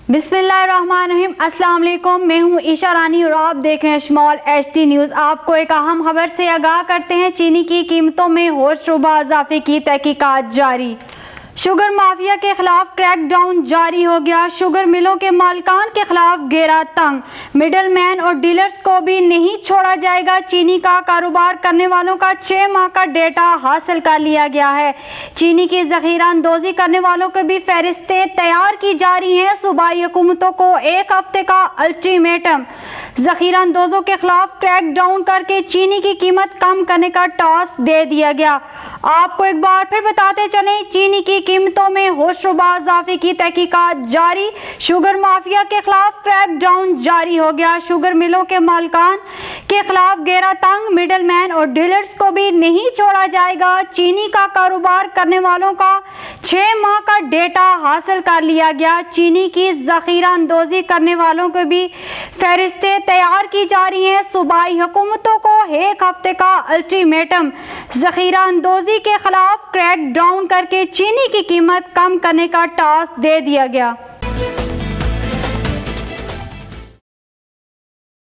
बिस्मिल्लाहिर्रहमानिर्रहीम। अस्सलाम वालेकुम, मैं हूँ ईशा रानी और आप देख रहे हैं स्मॉल HD न्यूज़। आपको एक अहम खबर से आगाह करते हैं। चीनी की कीमतों में होशरुबा इजाफे की तहकीकात जारी। शुगर माफिया के खिलाफ क्रैकडाउन जारी हो गया। शुगर मिलों के मालिकान के खिलाफ घेरा तंग। मिडल मैन और डीलर्स को भी नहीं छोड़ा जाएगा। चीनी का कारोबार करने वालों का 6 माह का डेटा हासिल कर लिया गया है। चीनी की जखीरा अंदोजी करने वालों को भी फहरिस्तें तैयार की जा रही हैं। सूबाई हुकूमतों को 1 हफ्ते का अल्टीमेटम। जखीरा अंदोजों के खिलाफ क्रैकडाउन करके चीनी की कीमत कम करने का टास्क दे दिया गया। आपको एक बार फिर बताते चलें, चीनी की कीमतों में होशरुबा इजाफे की तहकीकात जारी। शुगर माफिया के खिलाफ क्रैकडाउन जारी हो गया। शुगर मिलों के मालिकान के खिलाफ घेरा तंग। मिडल मैन और डीलर्स को भी नहीं छोड़ा जाएगा। चीनी का कारोबार करने वालों का 6 माह का डेटा हासिल कर लिया गया। चीनी की जखीरा अंदोजी करने वालों को भी फहरिस्तें तैयार की जा रही हैं। सूबाई हुकूमतों को 1 हफ्ते का अल्टीमेटम। जखीरा अंदोजी के खिलाफ क्रैक डाउन करके चीनी की कीमत कम करने का टास्क दे दिया गया।